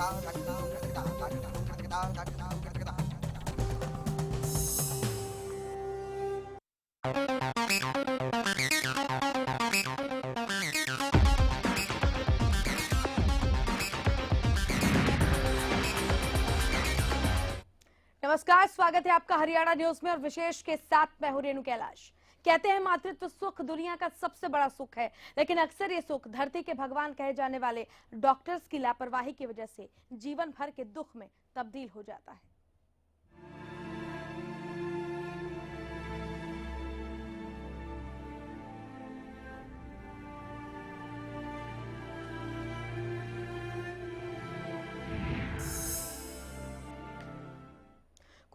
नमस्कार, स्वागत है आपका हरियाणा न्यूज में और विशेष के साथ मैं हूं रेणु कैलाश। कहते हैं मातृत्व सुख दुनिया का सबसे बड़ा सुख है, लेकिन अक्सर ये सुख धरती के भगवान कहे जाने वाले डॉक्टर्स की लापरवाही की वजह से जीवन भर के दुख में तब्दील हो जाता है।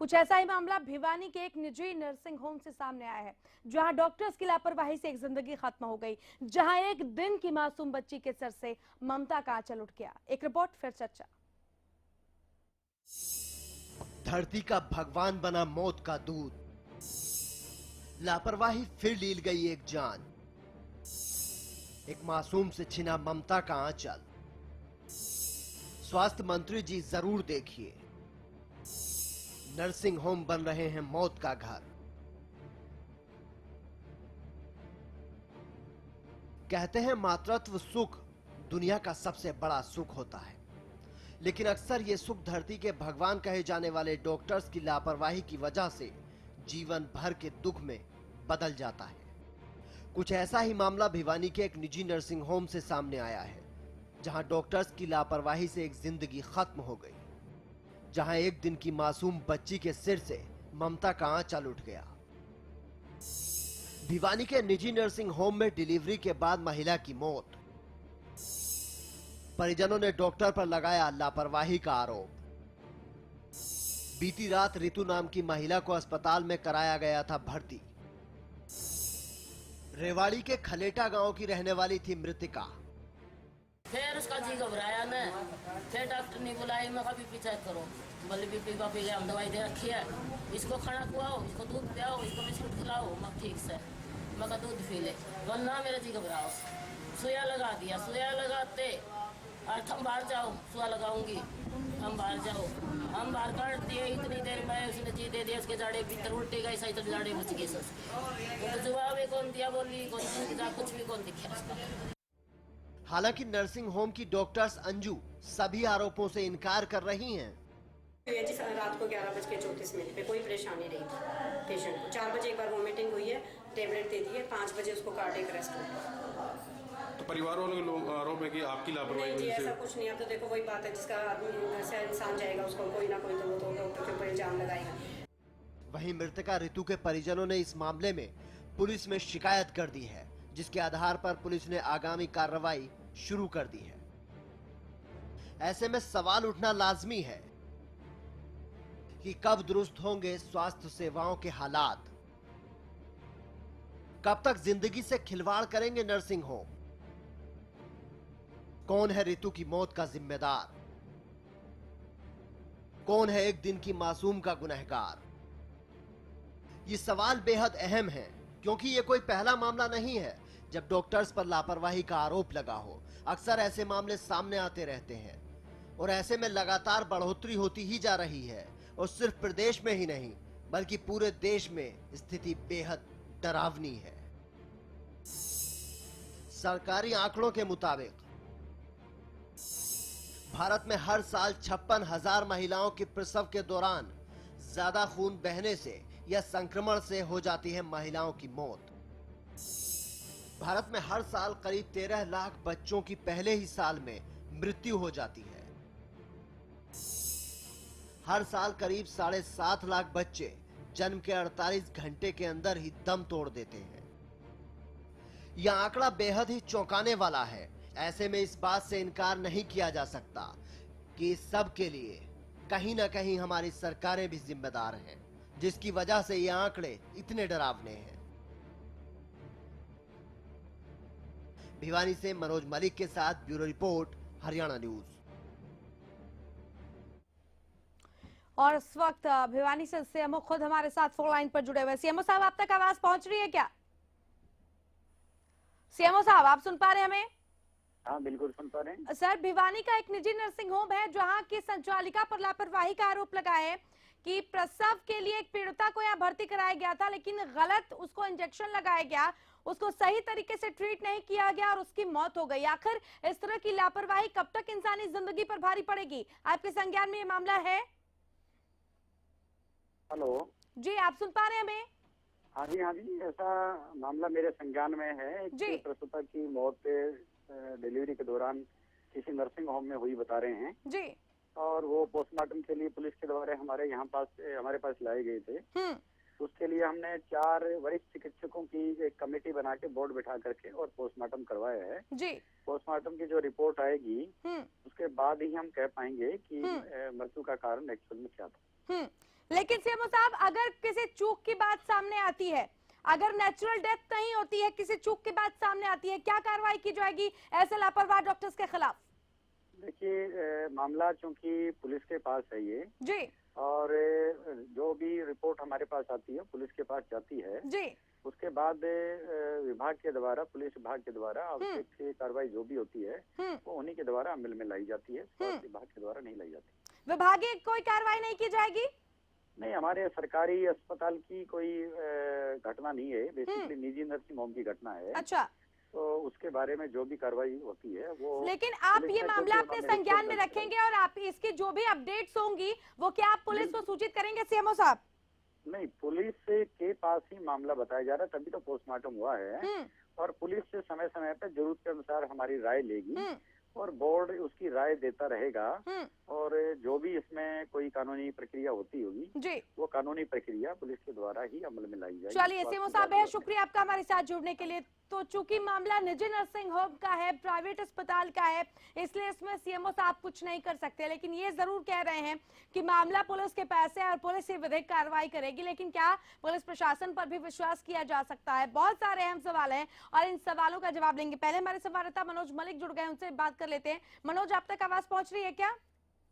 कुछ ऐसा ही मामला भिवानी के एक निजी नर्सिंग होम से सामने आया है, जहां डॉक्टर्स की लापरवाही से एक जिंदगी खत्म हो गई, जहां एक दिन की मासूम बच्ची के सर से ममता का आंचल उठ गया। एक रिपोर्ट फिर चर्चा। धरती का भगवान बना मौत का दूत, लापरवाही फिर लील गई एक जान, एक मासूम से छिना ममता का आंचल। स्वास्थ्य मंत्री जी जरूर देखिए, नर्सिंग होम बन रहे हैं मौत का घर। कहते हैं मातृत्व सुख दुनिया का सबसे बड़ा सुख होता है, लेकिन अक्सर ये सुख धरती के भगवान कहे जाने वाले डॉक्टर्स की लापरवाही की वजह से जीवन भर के दुख में बदल जाता है। कुछ ऐसा ही मामला भिवानी के एक निजी नर्सिंग होम से सामने आया है, जहां डॉक्टर्स की लापरवाही से एक जिंदगी खत्म हो गई, जहां एक दिन की मासूम बच्ची के सिर से ममता का आंचल उठ गया। भिवानी के निजी नर्सिंग होम में डिलीवरी के बाद महिला की मौत। परिजनों ने डॉक्टर पर लगाया लापरवाही का आरोप। बीती रात रितु नाम की महिला को अस्पताल में कराया गया था भर्ती। रेवाड़ी के खलेटा गांव की रहने वाली थी मृतिका। फिर उसका जी घबराया ना, फिर डॉक्टर ने बुलाई, मैं बीपी चेक करो, बोले बीपी का पी हम दवाई दे रखी है, इसको खाना खुआओ, इसको दूध पिलाओ, इसको बिस्कुट खिलाओ, मैं ठीक से मैं का दूध पी ले, वरना मेरा जी घबराओ। सुइया लगा दिया, सुइया लगाते और हम बाहर जाओ, सुआ लगाऊंगी, हम बाहर जाओ, हम बाहर काट दिए। इतनी देर में उसने जी दे दिया, उसके जाड़े भीतर उल्टी गई, सही तो जाड़े बच गए। तो जवाब ही कौन दिया, बोली कुछ भी कौन दिखा। हालांकि नर्सिंग होम की डॉक्टर्स अंजू सभी आरोपों से इनकार कर रही हैं। रात को 11:34 पे कोई परेशानी नहीं थी पेशेंट को। 4 बजे एक बार वोमिटिंग हुई है, टेबलेट दे दी है, 5 बजे उसको कार्डियक अरेस्ट हुआ। तो परिवार वालों के आरोप है कि आपकी लापरवाही नहीं जी, ऐसा कुछ नहीं है। तो देखो वही बात है, जिसका आदमी घर से इंसान जाएगा उसको कोई ना कोई तो डॉक्टर के ऊपर इल्जाम लगाएगा। वहीं मृतका रितु के परिजनों ने इस मामले में पुलिस में शिकायत कर दी है, जिसके आधार पर पुलिस ने आगामी कार्रवाई शुरू कर दी है। ऐसे में सवाल उठना लाजमी है कि कब दुरुस्त होंगे स्वास्थ्य सेवाओं के हालात, कब तक जिंदगी से खिलवाड़ करेंगे नर्सिंग होम, कौन है रितु की मौत का जिम्मेदार, कौन है एक दिन की मासूम का गुनहगार। ये सवाल बेहद अहम है, क्योंकि ये कोई पहला मामला नहीं है जब डॉक्टर्स पर लापरवाही का आरोप लगा हो। अक्सर ऐसे मामले सामने आते रहते हैं और ऐसे में लगातार बढ़ोतरी होती ही जा रही है, और सिर्फ प्रदेश में ही नहीं बल्कि पूरे देश में स्थिति बेहद डरावनी है। सरकारी आंकड़ों के मुताबिक भारत में हर साल 56,000 महिलाओं की प्रसव के दौरान ज्यादा खून बहने से या संक्रमण से हो जाती है महिलाओं की मौत। भारत में हर साल करीब 13 लाख बच्चों की पहले ही साल में मृत्यु हो जाती है। हर साल करीब 7.5 लाख बच्चे जन्म के 48 घंटे के अंदर ही दम तोड़ देते हैं। यह आंकड़ा बेहद ही चौंकाने वाला है। ऐसे में इस बात से इनकार नहीं किया जा सकता कि इस सब के लिए कहीं ना कहीं हमारी सरकारें भी जिम्मेदार हैं, जिसकी वजह से ये आंकड़े इतने डरावने हैं। भिवानी से मनोज मलिक के साथ ब्यूरो रिपोर्ट, हरियाणा न्यूज। और इस वक्त भिवानी से सीएमओ खुद हमारे साथ फोन लाइन पर जुड़े हुए। सीएमओ साहब, आप तक आवाज पहुंच रही है क्या? सीएमओ साहब, आप सुन पा रहे हैं हमें? हाँ बिल्कुल सुन पा रहे हैं। सर, भिवानी का एक निजी नर्सिंग होम है जहां की संचालिका पर लापरवाही का आरोप लगा है कि प्रसव के लिए एक पीड़िता को यहाँ भर्ती कराया गया था, लेकिन गलत उसको इंजेक्शन लगाया गया, उसको सही तरीके से ट्रीट नहीं किया गया और उसकी मौत हो गई। आखिर इस तरह की लापरवाही कब तक इंसानी जिंदगी पर भारी पड़ेगी? आपके संज्ञान में ये मामला है? हेलो जी, आप सुन पा रहे हैं हमें? हाँ जी, ऐसा मामला मेरे संज्ञान में है। जी। एक प्रसूता की मौत डिलीवरी के दौरान किसी नर्सिंग होम में हुई बता रहे हैं जी। और वो पोस्टमार्टम के लिए पुलिस के द्वारा हमारे पास लाए गए थे। उसके लिए हमने 4 वरिष्ठ चिकित्सकों की एक कमेटी बना के बोर्ड बैठा करके और पोस्टमार्टम करवाया है। जी। पोस्टमार्टम की जो रिपोर्ट आएगी उसके बाद ही हम कह पाएंगे कि मृत्यु का कारण एक्चुअल में क्या था। लेकिन सीएमओ साहब, अगर किसी चूक की बात सामने आती है, अगर नेचुरल डेथ नहीं होती है, किसी चूक की बात सामने आती है, क्या कार्रवाई की जाएगी ऐसे लापरवाह डॉक्टर्स के खिलाफ? देखिए, मामला चूंकि पुलिस के पास है ये जी। और जो भी रिपोर्ट हमारे पास आती है पुलिस के पास जाती है जी। उसके बाद विभाग के द्वारा, पुलिस विभाग के द्वारा आवश्यक कार्रवाई जो भी होती है वो उन्हीं के द्वारा अमल में लाई जाती है। स्वास्थ्य विभाग के द्वारा नहीं लाई जाती। विभागीय कोई कार्रवाई नहीं की जाएगी? नहीं, हमारे सरकारी अस्पताल की कोई घटना नहीं है, बेसिकली निजी नर्सिंग होम की घटना है। अच्छा। तो उसके बारे में जो भी कार्रवाई होती है वो, लेकिन आप ये मामला अपने संज्ञान में रखेंगे और आप इसकी जो भी अपडेट्स होंगी वो क्या आप पुलिस को सूचित करेंगे सीएमओ साहब? नहीं, पुलिस के पास ही मामला बताया जा रहा है, तभी तो पोस्टमार्टम हुआ है और पुलिस से समय समय पर जरूरत के अनुसार हमारी राय लेगी और बोर्ड उसकी राय देता रहेगा और जो भी इसमें कोई कानूनी प्रक्रिया होती होगी जी, वो कानूनी प्रक्रिया पुलिस के द्वारा ही अमल में लाई जाएगी। चलिए सीएमओ साहब, बहुत शुक्रिया आपका हमारे साथ जुड़ने के लिए। तो चूंकि मामला निजी नर्सिंग होम का है, प्राइवेट अस्पताल का है, इसलिए इसमें सीएमओ साहब कुछ नहीं कर सकते, लेकिन ये जरूर कह रहे हैं कि मामला पुलिस के पास है और पुलिस ही विधिक कार्रवाई करेगी। लेकिन क्या पुलिस प्रशासन पर भी विश्वास किया जा सकता है? बहुत सारे अहम सवाल हैं और इन सवालों का जवाब लेंगे। पहले हमारे संवाददाता मनोज मलिक जुड़ गए, उनसे बात कर लेते हैं। मनोज, आप तक आवाज पहुंच रही है क्या?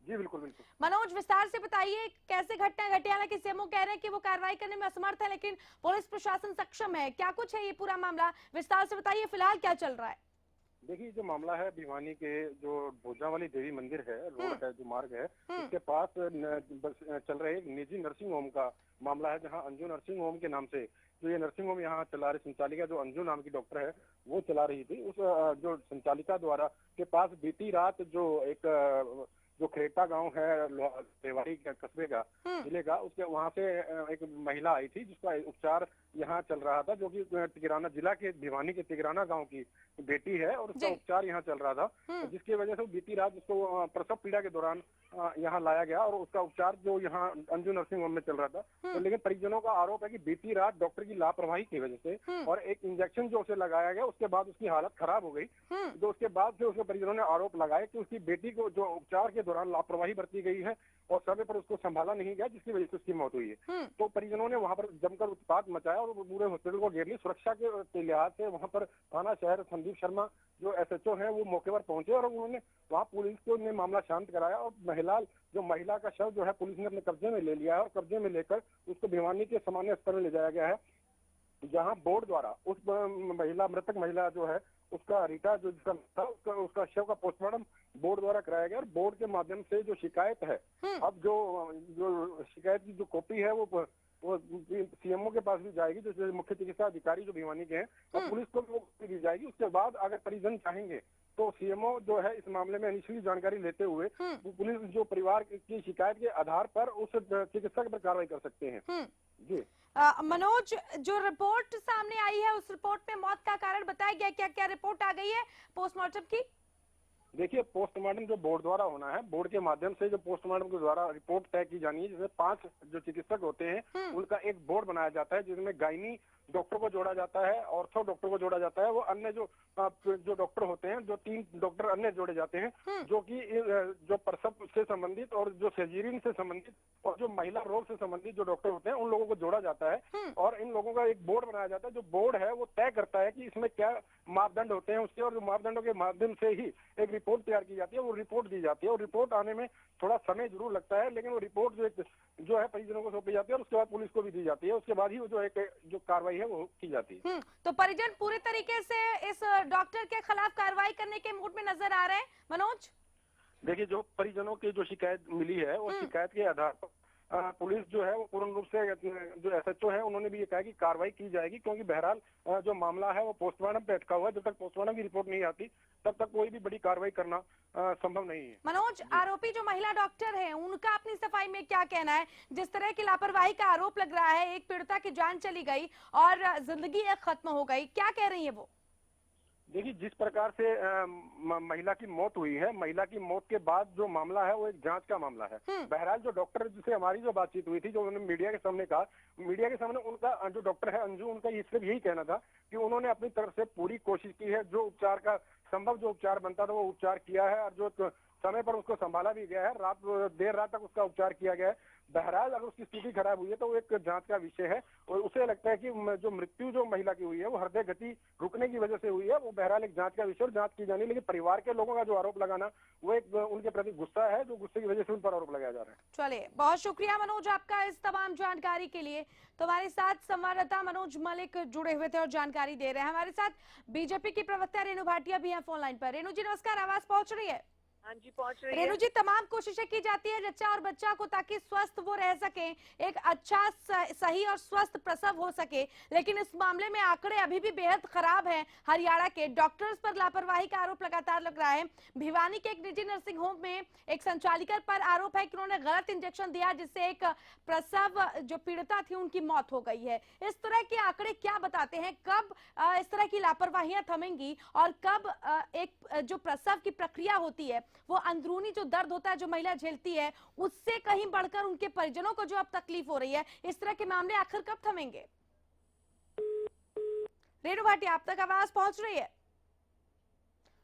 जी बिल्कुल बिल्कुल। मनोज, विस्तार से बताइए कैसे घटना घटी? हालांकि सीएमओ कह रहे हैं कि वो कार्रवाई करने में असमर्थ है, लेकिन पुलिस प्रशासन सक्षम है। क्या कुछ है ये पूरा मामला? विस्तार से बताइए, फिलहाल क्या चल रहा है? देखिए, जो मामला है भिवानी के जो भोजा वाली देवी मंदिर है, रोड है, जो मार्ग है, उसके पास चल रहे एक निजी नर्सिंग होम का मामला है, जहां अंजू नर्सिंग होम के नाम से जो ये नर्सिंग होम यहाँ चला रही संचालिका, जो अंजू नाम की डॉक्टर है, वो चला रही थी। उस जो संचालिका द्वारा के पास बीती रात जो खेटा गांव है रेवाड़ी कस्बे का, जिले का, उसके वहां से एक महिला आई थी जिसका उपचार यहाँ चल रहा था, जो कि तिगराना जिला के भिवानी के तिगराना गांव की बेटी है और उसका उपचार यहाँ चल रहा था, जिसकी वजह से बीती रात उसको प्रसव पीड़ा के दौरान यहाँ लाया गया और उसका उपचार जो यहाँ अंजू नर्सिंग होम में चल रहा था। तो लेकिन परिजनों का आरोप है कि बीती रात डॉक्टर की लापरवाही की वजह से और एक इंजेक्शन जो उसे लगाया गया उसके बाद उसकी हालत खराब हो गई। तो उसके बाद से उसके परिजनों ने आरोप लगाया कि उसकी बेटी को जो उपचार के दौरान लापरवाही बरती गई है और समय पर उसको संभाला नहीं गया, जिसकी वजह से उसकी मौत हुई है। तो परिजनों ने वहां पर जमकर उत्पात मचाया और पूरे हॉस्पिटल को घेर ली। सुरक्षा के लिहाज से वहां पर थाना शहर संदीप शर्मा जो एसएचओ है वो मौके पर पहुंचे और उन्होंने वहाँ पुलिस को ने मामला शांत कराया और महिला का शव जो है पुलिस ने अपने कब्जे में ले लिया है और कब्जे में लेकर उसको भिवानी के सामान्य अस्पताल में ले जाया गया है, जहां बोर्ड द्वारा उस मृतक महिला जो है उसका रीटा जो जिसका था उसका शव का पोस्टमार्टम बोर्ड द्वारा कराया गया और बोर्ड के माध्यम से जो शिकायत है, अब जो शिकायत की जो कॉपी है वो सीएमओ के पास भी जाएगी, जो मुख्य चिकित्सा अधिकारी जो भिवानी के हैं, और पुलिस को भी दी जाएगी। उसके बाद अगर परिजन चाहेंगे तो सीएमओ जो है इस मामले में इनिशियली जानकारी लेते हुए पुलिस जो परिवार की शिकायत के आधार पर उस चिकित्सक पर कार्रवाई कर सकते हैं। जी मनोज, जो रिपोर्ट सामने आई है उस रिपोर्ट में मौत का कारण बताया गया, क्या क्या रिपोर्ट आ गई है पोस्टमार्टम की? देखिए, पोस्टमार्टम जो बोर्ड द्वारा होना है, बोर्ड के माध्यम से जो पोस्टमार्टम के द्वारा रिपोर्ट तय की जानी है, जिसमें 5 जो चिकित्सक होते हैं उनका एक बोर्ड बनाया जाता है, जिसमें गायनी डॉक्टर को जोड़ा जाता है, ऑर्थो डॉक्टर को जोड़ा जाता है, वो अन्य जो डॉक्टर होते हैं, जो 3 डॉक्टर अन्य जोड़े जाते हैं, जो कि जो प्रसव से संबंधित और जो सर्जरी से संबंधित और जो महिला रोग से संबंधित जो डॉक्टर होते हैं उन लोगों को जोड़ा जाता है और इन लोगों का एक बोर्ड बनाया जाता है। जो बोर्ड है वो तय करता है कि इसमें क्या मापदंड होते हैं उसके, और मापदंडों के माध्यम से ही एक रिपोर्ट तैयार की जाती है, वो रिपोर्ट दी जाती है और रिपोर्ट आने में थोड़ा समय जरूर लगता है, लेकिन वो रिपोर्ट जो है परिजनों को सौंपी जाती है और उसके बाद पुलिस को भी दी जाती है। उसके बाद ही जो कार्रवाई कार्रवाई है वो की जाती है। तो परिजन पूरे तरीके से इस डॉक्टर के खिलाफ कार्रवाई करने के मूड में नजर आ रहे हैं मनोज। देखिए, जो परिजनों की जो शिकायत मिली है वो शिकायत के आधार पर पुलिस जो है वो पूर्ण रूप से, जो एसएचओ है उन्होंने भी ये कहा कि कार्रवाई की जाएगी, क्योंकि बहरहाल जो मामला है वो पोस्टमार्टम पे अटका हुआ है। जब तक पोस्टमार्टम की रिपोर्ट नहीं आती तब तक कोई भी बड़ी कार्रवाई करना संभव नहीं है। मनोज, आरोपी जो महिला डॉक्टर है उनका अपनी सफाई में क्या कहना है? जिस तरह की लापरवाही का आरोप लग रहा है, एक पीड़िता की जान चली गई और जिंदगी एक खत्म हो गई, क्या कह रही है वो? देखिए, जिस प्रकार से महिला की मौत हुई है, महिला की मौत के बाद जो मामला है वो एक जांच का मामला है। बहरहाल जो डॉक्टर जिससे हमारी जो बातचीत हुई थी, जो उन्होंने मीडिया के सामने कहा, मीडिया के सामने उनका जो डॉक्टर है अंजू, उनका सिर्फ यही कहना था कि उन्होंने अपनी तरफ से पूरी कोशिश की है, जो उपचार का संभव जो उपचार बनता था वो उपचार किया है, और जो समय पर उसको संभाला भी गया है, देर रात तक उसका उपचार किया गया है। बहरहाल अगर उसकी स्थिति खराब हुई है तो वो एक जांच का विषय है, और उसे लगता है कि जो मृत्यु जो महिला की हुई है वो हृदय गति रुकने की वजह से हुई है। वो बहरहाल एक जांच का विषय और जांच की जानी, लेकिन परिवार के लोगों का जो आरोप लगाना वो एक उनके प्रति गुस्सा है, जो गुस्से की वजह से उन पर आरोप लगाया जा रहा है। चलिए, बहुत शुक्रिया मनोज आपका इस तमाम जानकारी के लिए। तो हमारे साथ संवाददाता मनोज मलिक जुड़े हुए थे और जानकारी दे रहे हैं। हमारे साथ बीजेपी की प्रवक्ता रेणु भाटिया भी है फोन लाइन पर। रेणु जी नमस्कार, आवाज पहुंच रही है? हाँ जी, पहुंच रही है। रेणु जी, तमाम कोशिशें की जाती है जच्चा और बच्चा को, ताकि स्वस्थ वो रह सके, एक अच्छा सही और स्वस्थ प्रसव हो सके, लेकिन इस मामले में आंकड़े अभी भी बेहद खराब हैं। हरियाणा के डॉक्टर्स पर लापरवाही का आरोप लगातार लग रहा है। भिवानी के एक निजी नर्सिंग होम में एक संचालिका पर आरोप है कि उन्होंने गलत इंजेक्शन दिया, जिससे एक प्रसव जो पीड़िता थी उनकी मौत हो गई है। इस तरह के आंकड़े क्या बताते हैं? कब इस तरह की लापरवाहियां थमेंगी और कब एक जो प्रसव की प्रक्रिया होती है, वो अंदरूनी जो दर्द होता है जो महिला झेलती है, उससे कहीं बढ़कर उनके परिजनों को जो अब तकलीफ हो रही है, इस तरह के मामले आखिर कब थमेंगे? रेणु भाटिया, आप तक आवाज पहुंच रही है?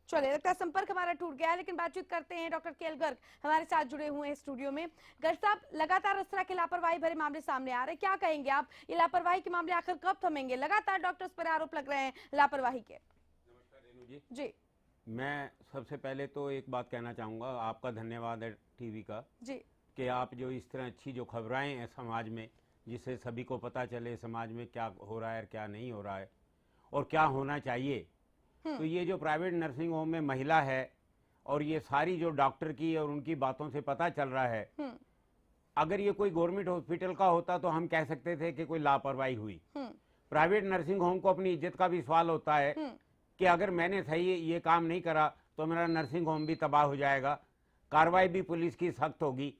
चलिए, लगता है संपर्क हमारा टूट गया है, लेकिन बातचीत करते हैं। डॉक्टर केएल गर्ग हमारे साथ जुड़े हुए हैं स्टूडियो में। गर्ग साहब, लगातार इस तरह के लापरवाही भरे मामले सामने आ रहे हैं, क्या कहेंगे आप? ये लापरवाही के मामले आखिर कब थमेंगे? लगातार डॉक्टर्स पर आरोप लग रहे हैं लापरवाही के। नमस्कार रेणु जी, मैं सबसे पहले तो एक बात कहना चाहूँगा, आपका धन्यवाद है टीवी का जी, कि आप जो इस तरह अच्छी जो खबरें हैं समाज में, जिससे सभी को पता चले समाज में क्या हो रहा है, क्या नहीं हो रहा है और क्या होना चाहिए। तो ये जो प्राइवेट नर्सिंग होम में महिला है और ये सारी जो डॉक्टर की और उनकी बातों से पता चल रहा है, अगर ये कोई गवर्नमेंट हॉस्पिटल का होता तो हम कह सकते थे कि कोई लापरवाही हुई। प्राइवेट नर्सिंग होम को अपनी इज्जत का भी सवाल होता है कि अगर मैंने सही ये काम नहीं करा तो मेरा नर्सिंग होम भी तबाह हो जाएगा, कार्रवाई भी पुलिस की सख्त होगी।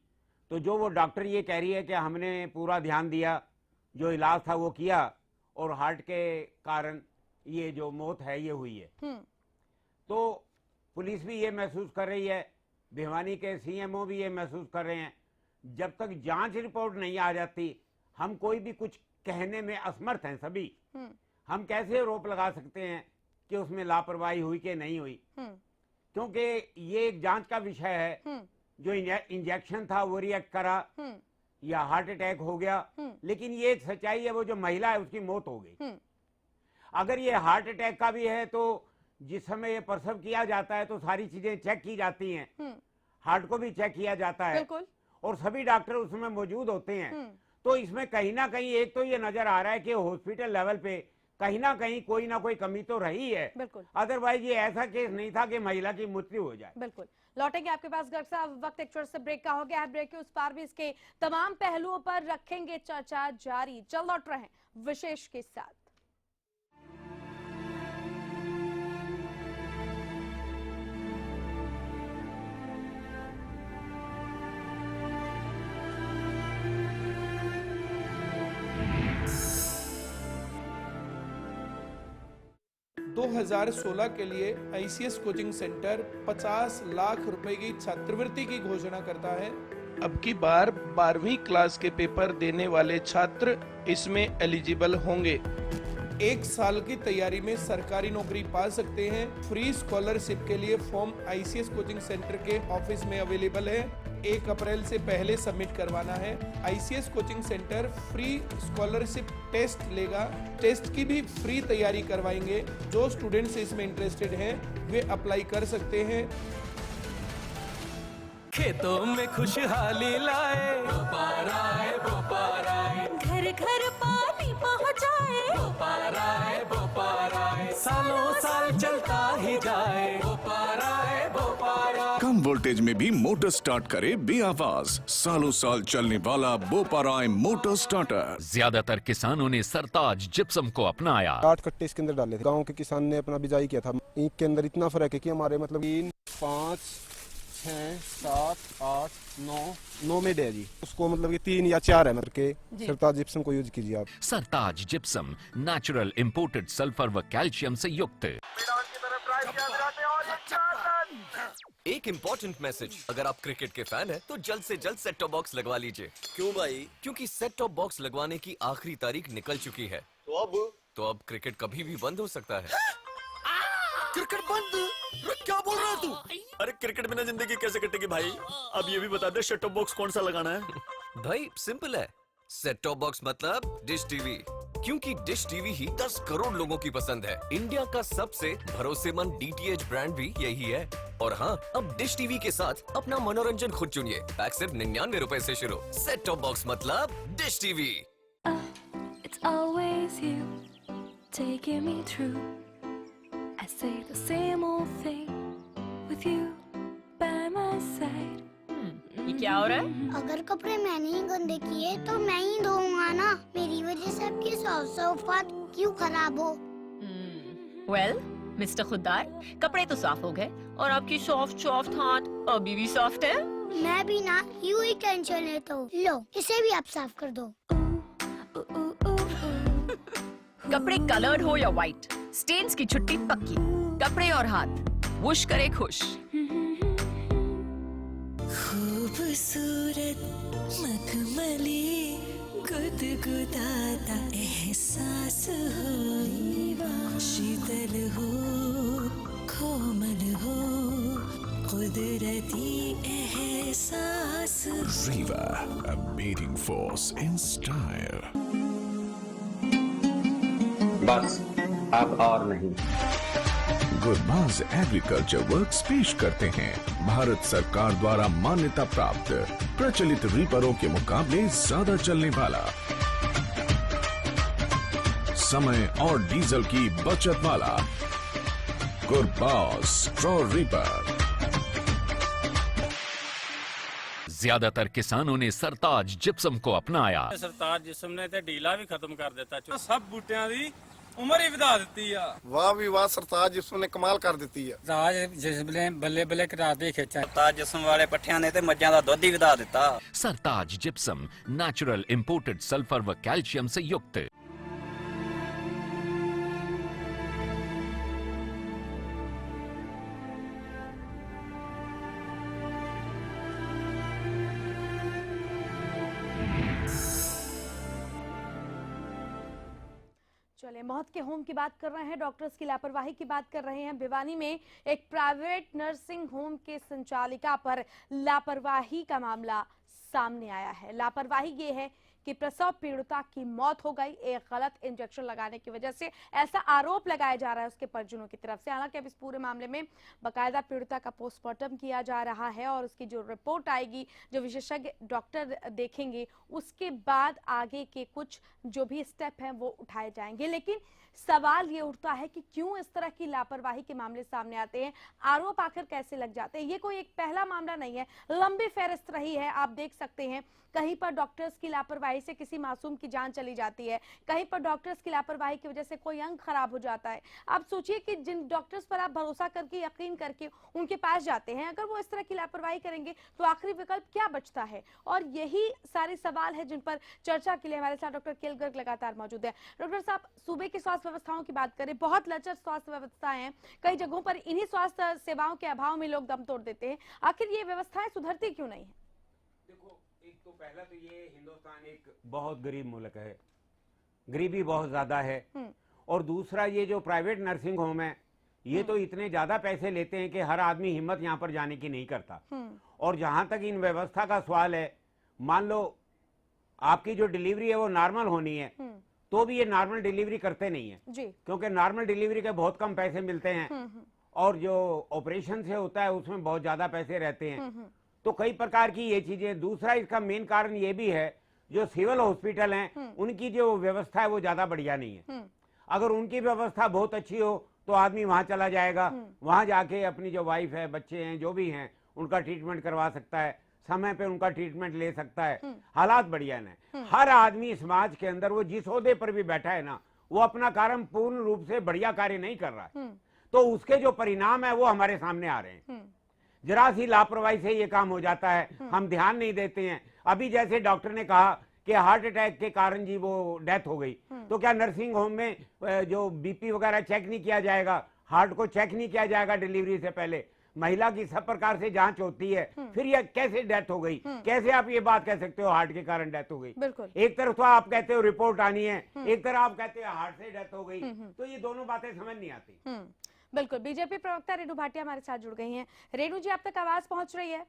तो जो वो डॉक्टर ये कह रही है कि हमने पूरा ध्यान दिया, जो इलाज था वो किया और हार्ट के कारण ये जो मौत है ये हुई है, तो पुलिस भी ये महसूस कर रही है, भिवानी के सीएमओ भी ये महसूस कर रहे हैं। जब तक जांच रिपोर्ट नहीं आ जाती हम कोई भी कुछ कहने में असमर्थ हैं सभी। हम कैसे आरोप लगा सकते हैं कि उसमें लापरवाही हुई कि नहीं हुई, क्योंकि ये एक जांच का विषय है। जो इंजेक्शन था वो रिएक्ट करा या हार्ट अटैक हो गया, लेकिन ये एक सच्चाई है, वो जो महिला है उसकी मौत हो गई। अगर ये हार्ट अटैक का भी है तो जिस समय ये प्रसव किया जाता है तो सारी चीजें चेक की जाती हैं, हार्ट को भी चेक किया जाता है और सभी डॉक्टर उसमें मौजूद होते हैं। तो इसमें कहीं ना कहीं एक तो ये नजर आ रहा है कि हॉस्पिटल लेवल पे कहीं ना कोई कमी तो रही है। बिल्कुल, अदरवाइज ये ऐसा केस नहीं था कि महिला की मृत्यु हो जाए। बिल्कुल। लौटेंगे आपके पास गर्ग साहब, वक्त एक छोटे से ब्रेक का हो गया है। ब्रेक के उस पार भी इसके तमाम पहलुओं पर रखेंगे चर्चा जारी। चल लौट रहे हैं विशेष के साथ। 2016 के लिए ICS कोचिंग सेंटर 50 लाख रुपए की छात्रवृत्ति की घोषणा करता है। अब की बार 12वीं क्लास के पेपर देने वाले छात्र इसमें एलिजिबल होंगे। 1 साल की तैयारी में सरकारी नौकरी पा सकते हैं। फ्री स्कॉलरशिप के लिए फॉर्म ICS कोचिंग सेंटर के ऑफिस में अवेलेबल है। 1 अप्रैल से पहले सबमिट करवाना है। ICS coaching centre free scholarship test लेगा। टेस्ट की भी फ्री तैयारी करवाएंगे। जो स्टूडेंट्स इसमें इंटरेस्टेड हैं वे अप्लाई कर सकते हैं। खेतों में खुशहाली लाए, बोपाराए, बोपाराए। घर घर पानी ही पहुंचाए। सालों साल चलता ही जाए। कम वोल्टेज में भी मोटर स्टार्ट करे बेआवाज। सालों साल चलने वाला बोपाराय मोटर स्टार्टर। ज्यादातर किसानों ने सरताज जिप्सम को अपनाया। 8 कट्टे इसके अंदर डाले थे। गांव के किसान ने अपना बिजाई किया था। ईंट के अंदर इतना फर्क है कि हमारे मतलब 3, 5, 6, 7, 8, 9 में डे जी। उसको मतलब कि 3 या 4 है मतलब के सरताज जिप्सम को यूज कीजिए आप। सरताज जिप्सम नेचुरल इंपोर्टेड सल्फर व कैल्शियम से युक्त। एक इम्पोर्टेंट मैसेज, अगर आप क्रिकेट के फैन हैं तो जल्द से जल्द सेट टॉप बॉक्स लगवा लीजिए। क्यों भाई? क्योंकि सेट टॉप बॉक्स लगवाने की आखिरी तारीख निकल चुकी है। तो अब क्रिकेट कभी भी बंद हो सकता है। क्रिकेट बंद? क्या बोल रहा है तू? अरे क्रिकेट बिना जिंदगी कैसे कटेगी भाई? अब ये भी बता दे सेट टॉप बॉक्स कौन सा लगाना है? भाई सिंपल है, सेट टॉप बॉक्स मतलब डिश टीवी। क्योंकि डिश टीवी ही 10 करोड़ लोगों की पसंद है। इंडिया का सबसे भरोसेमंद डीटीएच ब्रांड भी यही है। और हाँ, अब डिश टीवी के साथ अपना मनोरंजन खुद चुनिए। पैक सिर्फ 99 रुपए से शुरू। सेट टॉप बॉक्स मतलब dish TV. It's always you taking me through. I say the same old thing with you by my side. ये क्या हो रहा है? अगर कपड़े मैंने ही गंदे किए तो मैं ही धोऊंगा ना। मेरी वजह से आपकी सोफा क्यों खराब हो? वेल मिस्टर खुद्दार, कपड़े तो साफ हो गए और आपकी सॉफ्ट हाथ अभी भी सॉफ्ट है। मैं भी ना यूं ही टेंशन लेता हूँ। लो इसे भी आप साफ कर दो। कपड़े कलर्ड हो या व्हाइट, स्टेन्स की छुट्टी पक्की। कपड़े और हाथ वुश करे खुश। खूबसूरत मखमली गुदगुदाता एहसास हो, शीतल हो कोमल हो, कुदरती एहसास। Riva, a beating force in style. बस अब और नहीं। गुरबाज एग्रीकल्चर वर्क्स पेश करते हैं भारत सरकार द्वारा मान्यता प्राप्त प्रचलित रीपरों के मुकाबले ज्यादा चलने वाला, समय और डीजल की बचत वाला गुरबाज स्ट्रॉ रीपर। ज्यादातर किसानों ने सरताज जिप्सम को अपनाया। सरताज जिप्सम ने ते ढीला भी खत्म कर देता। सब बूटियां दी उम्र ही वधा ਦਿੱਤੀ ਆ। वाह भी वाह, सरताज जिप्सम ने कमाल कर ਦਿੱਤੀ ਆ। ਸਰਤਾਜ ਜਿਸਮ ਨੇ ਬੱਲੇ ਬੱਲੇ ਕਰਾ ਦੇ ਖੇਚਾਂ। सरताज जिप्सम वाले पट्ठियां ने ते मज्जां दा दुੱਧ ही वधा ਦਿੱਤਾ। सरताज जिप्सम नेचुरल इंपोर्टेड सल्फर व कैल्शियम से युक्त। चलिए मौत के होम की बात कर रहे हैं, डॉक्टर्स की लापरवाही की बात कर रहे हैं। भिवानी में एक प्राइवेट नर्सिंग होम के संचालिका पर लापरवाही का मामला सामने आया है। लापरवाही ये है कि प्रसव पीड़िता की मौत हो गई एक गलत इंजेक्शन लगाने की वजह से, ऐसा आरोप लगाया जा रहा है उसके परिजनों की तरफ से। हालांकि अब इस पूरे मामले में बकायदा पीड़िता का पोस्टमार्टम किया जा रहा है और उसकी जो रिपोर्ट आएगी, जो विशेषज्ञ डॉक्टर देखेंगे, उसके बाद आगे के कुछ जो भी स्टेप हैं वो उठाए जाएंगे। लेकिन सवाल ये उठता है कि क्यों इस तरह की लापरवाही के मामले सामने आते हैं, आरोप आखिर कैसे लग जाते हैं। ये कोई एक पहला मामला नहीं है, लंबी फहरिस्त रही है। आप देख सकते हैं कहीं पर डॉक्टर्स की लापरवाही से किसी मासूम की जान चली जाती है, कहीं पर डॉक्टर्स की लापरवाही की वजह से कोई अंग खराब हो जाता है। आप सोचिए कि जिन डॉक्टर्स पर आप भरोसा करके, यकीन करके उनके पास जाते हैं, अगर वो इस तरह की लापरवाही करेंगे तो आखिरी विकल्प क्या बचता है। और यही सारे सवाल है जिन पर चर्चा के लिए हमारे साथ डॉक्टर केएल गर्ग लगातार मौजूद है। डॉक्टर साहब, सूबे की स्वास्थ्य व्यवस्थाओं की बात करें, बहुत लचर स्वास्थ्य व्यवस्थाएं हैं, कई जगहों पर इन्हीं स्वास्थ्य सेवाओं के अभाव में लोग दम तोड़ देते हैं। आखिर ये व्यवस्थाएं सुधरती क्यों नहीं है? देखो, एक तो पहला तो ये हिंदुस्तान एक बहुत गरीब मुल्क है, गरीबी बहुत ज्यादा है। और दूसरा ये जो प्राइवेट नर्सिंग होम है, ये तो इतने ज्यादा पैसे लेते हैं कि हर आदमी हिम्मत यहाँ पर जाने की नहीं करता। और जहां तक इन व्यवस्था का सवाल है, मान लो आपकी जो डिलीवरी है वो नॉर्मल होनी है, तो भी ये नॉर्मल डिलीवरी करते नहीं है जी, क्योंकि नॉर्मल डिलीवरी के बहुत कम पैसे मिलते हैं और जो ऑपरेशन से होता है उसमें बहुत ज्यादा पैसे रहते हैं। तो कई प्रकार की ये चीजें। दूसरा इसका मेन कारण ये भी है, जो सिविल हॉस्पिटल हैं उनकी जो व्यवस्था है वो ज्यादा बढ़िया नहीं है। अगर उनकी व्यवस्था बहुत अच्छी हो तो आदमी वहां चला जाएगा, वहां जाके अपनी जो वाइफ है, बच्चे हैं, जो भी हैं, उनका ट्रीटमेंट करवा सकता है, समय पे उनका ट्रीटमेंट ले सकता है। हालात बढ़िया है। हर आदमी समाज के अंदर वो जिस ओहदे पर भी बैठा है ना, वो अपना कार्य पूर्ण रूप से बढ़िया कार्य नहीं कर रहा है, तो उसके जो परिणाम है वो हमारे सामने आ रहे हैं। जरा सी लापरवाही से ये काम हो जाता है, हम ध्यान नहीं देते हैं। अभी जैसे डॉक्टर ने कहा कि हार्ट अटैक के कारण जी वो डेथ हो गई, तो क्या नर्सिंग होम में जो बीपी वगैरह चेक नहीं किया जाएगा, हार्ट को चेक नहीं किया जाएगा डिलीवरी से पहले? महिला की सब प्रकार से जांच होती है, फिर ये कैसे डेथ हो गई? कैसे आप ये बात कह सकते हो हार्ट के कारण डेथ हो गई? बिल्कुल। एक तरफ तो आप कहते हो रिपोर्ट आनी है, एक तरफ आप कहते हो हार्ट से डेथ हो गई, तो ये दोनों बातें समझ नहीं आती। बिल्कुल। बीजेपी प्रवक्ता रेणु भाटिया हमारे साथ जुड़ गई हैं। रेणु जी, आप तक आवाज पहुंच रही है?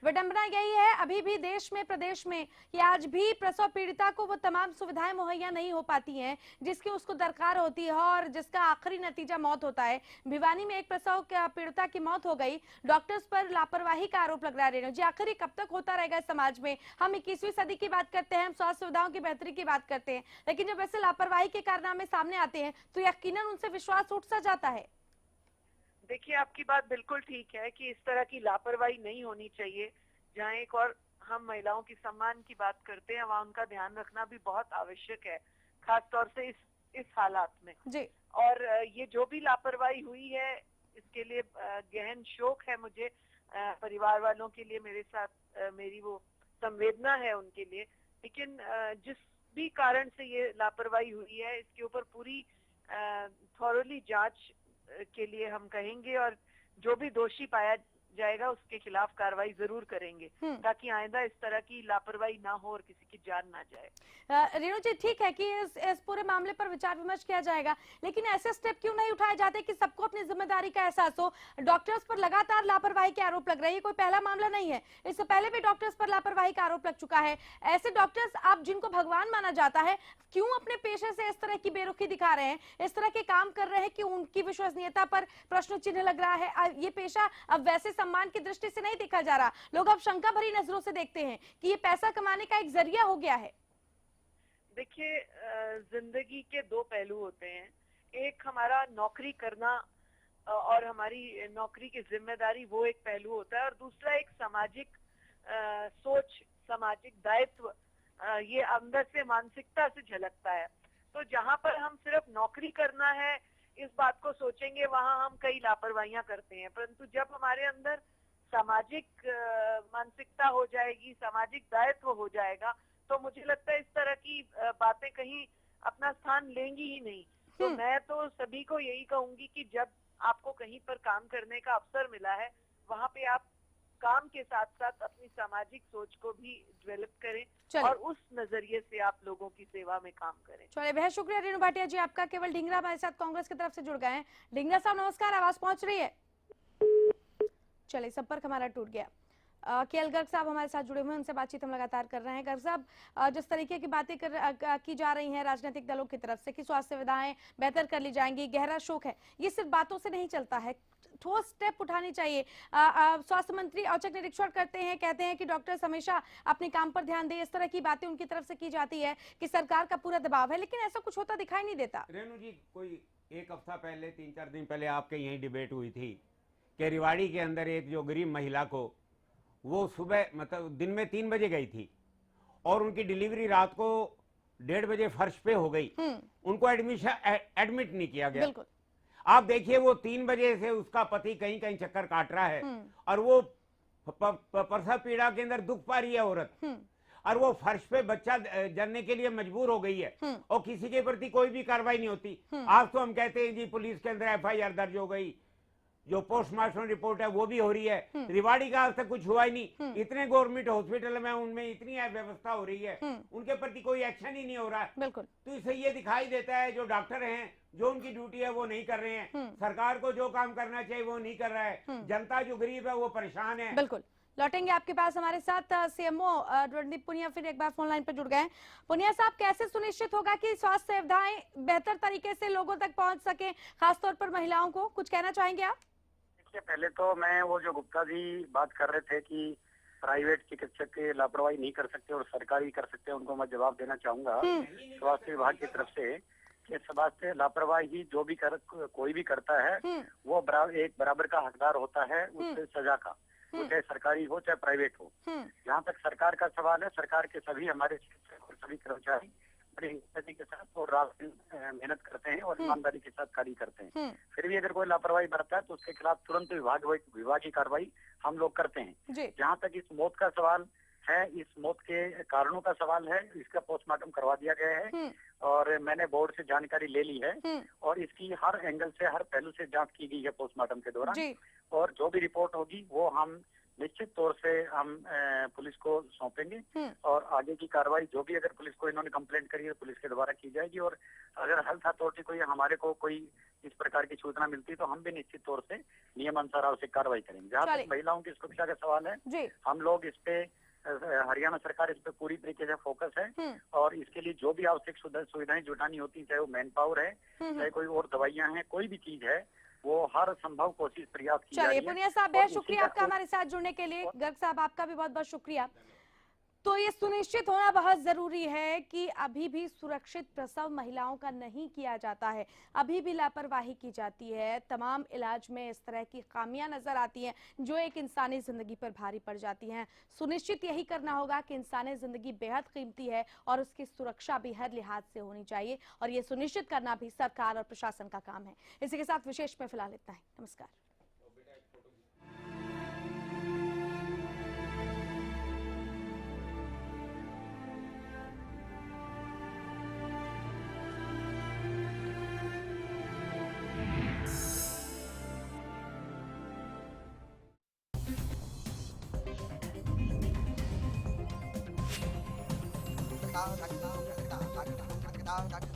विडंबना यही है अभी भी देश में, प्रदेश में, कि आज भी प्रसव पीड़िता को वो तमाम सुविधाएं मुहैया नहीं हो पाती हैं जिसकी उसको दरकार होती है और जिसका आखिरी नतीजा मौत होता है। भिवानी में एक प्रसव पीड़िता की मौत हो गई, डॉक्टर्स पर लापरवाही का आरोप लग रहा है। रेणु जी, आखिर कब तक होता रहेगा इस समाज में? हम 21वीं सदी की बात करते हैं, हम स्वास्थ्य सुविधाओं की बेहतरी की बात करते हैं, लेकिन जब ऐसे लापरवाही के कारनामे सामने आते हैं तो यकीनन उनसे विश्वास उठ सा जाता है। देखिए, आपकी बात बिल्कुल ठीक है कि इस तरह की लापरवाही नहीं होनी चाहिए। जहाँ एक और हम महिलाओं की सम्मान की बात करते हैं, वहाँ उनका ध्यान रखना भी बहुत आवश्यक है, खास तौर से इस हालात में जी। और ये जो भी लापरवाही हुई है, इसके लिए गहन शोक है मुझे, परिवार वालों के लिए मेरे साथ मेरी वो संवेदना है उनके लिए। लेकिन जिस भी कारण से ये लापरवाही हुई है, इसके ऊपर पूरी थॉरोली जांच के लिए हम कहेंगे और जो भी दोषी पाया जाएगा उसके खिलाफ कार्रवाई जरूर करेंगे, ताकि आइंदा इस तरह की लापरवाही ना हो और किसी की जान ना जाए। रेणु जी, ठीक है कि इस पूरे मामले पर विचार विमर्श किया जाएगा, लेकिन ऐसे स्टेप क्यों नहीं उठाए जाते कि सबको अपनी जिम्मेदारी का एहसास हो? डॉक्टर्स पर लगातार लापरवाही के आरोप लग रहे हैं, कोई पहला मामला नहीं है, इससे पहले भी डॉक्टर्स पर लापरवाही का आरोप लग चुका है। ऐसे डॉक्टर्स, आप जिनको भगवान माना जाता है, क्यों अपने पेशे से इस तरह की बेरुखी दिखा रहे हैं, इस तरह के काम कर रहे हैं कि उनकी विश्वसनीयता पर प्रश्न चिन्ह लग रहा है? ये पेशा अब वैसे सम्मान की दृष्टि से नहीं देखा जा रहा, लोग अब शंका भरी नजरों से देखते हैं कि ये पैसा कमाने का एक जरिया हो गया है। देखिए, जिंदगी के दो पहलू होते हैं, एक हमारा नौकरी करना और हमारी नौकरी की जिम्मेदारी, वो एक पहलू होता है, और दूसरा एक सामाजिक सोच, सामाजिक दायित्व, ये अंदर से मानसिकता से झलकता है। तो जहाँ पर हम सिर्फ नौकरी करना है इस बात को सोचेंगे, वहाँ हम कई लापरवाहियां करते हैं, परंतु जब हमारे अंदर सामाजिक मानसिकता हो जाएगी, सामाजिक दायित्व हो जाएगा, तो मुझे लगता है इस तरह की बातें कहीं अपना स्थान लेंगी ही नहीं। तो मैं तो सभी को यही कहूंगी कि जब आपको कहीं पर काम करने का अवसर मिला है, वहाँ पे आप काम के साथ साथ अपनी सामाजिक सोच को भी डेवलप करें और उस नजरिए से आप लोगों की सेवा में काम करें। चलिए, बेहद शुक्रिया रेणु भाटिया जी आपका। केवल ढींगरा हमारे साथ कांग्रेस की तरफ से जुड़ गए हैं। ढींगरा साहब नमस्कार, आवाज पहुंच रही है? चलिए, संपर्क हमारा टूट गया। केएल गर्ग साहब हमारे साथ जुड़े हुए हैं, उनसे बातचीत हम लगातार कर रहे हैं। गर्ग साहब, जिस तरीके की बातें की जा रही हैं राजनीतिक दलों की तरफ से कि स्वास्थ्य सुविधाएं बेहतर कर ली जाएंगी, गहरा शोक है, ये सिर्फ बातों से नहीं चलता है, ठोस स्टेप उठानी चाहिए। स्वास्थ्य मंत्री औचक निरीक्षण करते हैं, कहते हैं कि डॉक्टर्स हमेशा अपने काम पर ध्यान दें, इस तरह की बातें उनकी तरफ से की जाती है कि सरकार का पूरा दबाव है, लेकिन ऐसा कुछ होता दिखाई नहीं देता। रेणु जी, कोई एक हफ्ता पहले, 3-4 दिन पहले आपके यही डिबेट हुई थी कि रेवाड़ी के अंदर एक जो गरीब महिला को, वो सुबह मतलब दिन में 3 बजे गई थी और उनकी डिलीवरी रात को 1:30 बजे फर्श पे हो गई, उनको एडमिट नहीं किया गया। बिल्कुल। आप देखिए, वो 3 बजे से उसका पति कहीं कहीं चक्कर काट रहा है और वो प्रसव पीड़ा के अंदर दुख पा रही है औरत, और वो फर्श पे बच्चा जनने के लिए मजबूर हो गई है और किसी के प्रति कोई भी कार्रवाई नहीं होती। आज तो हम कहते हैं जी पुलिस के अंदर FIR दर्ज हो गई, जो पोस्टमार्टम रिपोर्ट है वो भी हो रही है। रेवाड़ी का आज तक कुछ हुआ ही नहीं। इतने गवर्नमेंट हॉस्पिटल में उनमें इतनी व्यवस्था हो रही है, उनके प्रति कोई एक्शन ही नहीं हो रहा है। बिल्कुल। तो इससे ये दिखाई देता है जो डॉक्टर हैं, जो उनकी ड्यूटी है वो नहीं कर रहे हैं, सरकार को जो काम करना चाहिए वो नहीं कर रहा है, जनता जो गरीब है वो परेशान है। बिल्कुल, लौटेंगे आपके पास। हमारे साथ CMO रणदीप पुनिया फिर एक बार फोन लाइन पर जुड़ गए हैं। पुनिया साहब, कैसे सुनिश्चित होगा कि स्वास्थ्य सुविधाएं बेहतर तरीके से लोगों तक पहुंच सके, खासतौर पर महिलाओं को? कुछ कहना चाहेंगे आप? पहले तो मैं, वो जो गुप्ता जी बात कर रहे थे कि प्राइवेट चिकित्सक के लापरवाही नहीं कर सकते और सरकारी कर सकते हैं, उनको मैं जवाब देना चाहूंगा स्वास्थ्य विभाग की तरफ से कि स्वास्थ्य लापरवाही जो भी कोई भी करता है वो एक बराबर का हकदार होता है उस सजा का, वो चाहे सरकारी हो चाहे प्राइवेट हो। जहाँ तक सरकार का सवाल है, सरकार के सभी हमारे शिक्षक और सभी कर्मचारी बड़ी ईमानदारी के साथ और रात दिन मेहनत करते हैं और ईमानदारी के साथ कार्य करते हैं। फिर भी अगर कोई लापरवाही बरतता है तो उसके खिलाफ तुरंत विभागीय कार्रवाई हम लोग करते हैं। जहाँ तक इस मौत का सवाल है, इस मौत के कारणों का सवाल है, इसका पोस्टमार्टम करवा दिया गया है और मैंने बोर्ड से जानकारी ले ली है और इसकी हर एंगल से, हर पहलू से जांच की गई है पोस्टमार्टम के दौरान और जो भी रिपोर्ट होगी वो हम निश्चित तौर से हम पुलिस को सौंपेंगे और आगे की कार्रवाई जो भी अगर पुलिस को इन्होंने कंप्लेंट करी है पुलिस के द्वारा की जाएगी और अगर हेल्थ अथॉरिटी को हमारे को कोई इस प्रकार की सूचना मिलती है तो हम भी निश्चित तौर से नियमानुसार आवश्यक कार्रवाई करेंगे। जहाँ तक महिलाओं की सुरक्षा का सवाल है, हम लोग इस पे हरियाणा सरकार इस पे पूरी तरीके से फोकस है और इसके लिए जो भी आवश्यक सुविधाएं जुटानी होती है, चाहे वो मैन पावर है, चाहे कोई और दवाइयां हैं, कोई भी चीज है, वो हर संभव कोशिश प्रयास की जा रही है। चलिए पुनिया साहब, बहुत शुक्रिया आपका हमारे साथ जुड़ने के लिए। गर्ग साहब, आपका भी बहुत बहुत शुक्रिया। तो ये सुनिश्चित होना बहुत जरूरी है कि अभी भी सुरक्षित प्रसव महिलाओं का नहीं किया जाता है, अभी भी लापरवाही की जाती है, तमाम इलाज में इस तरह की खामियां नजर आती हैं जो एक इंसानी जिंदगी पर भारी पड़ जाती हैं। सुनिश्चित यही करना होगा कि इंसानी जिंदगी बेहद कीमती है और उसकी सुरक्षा भी हर लिहाज से होनी चाहिए और ये सुनिश्चित करना भी सरकार और प्रशासन का काम है। इसी के साथ विशेष में फिलहाल इतना ही। नमस्कार। Doctor.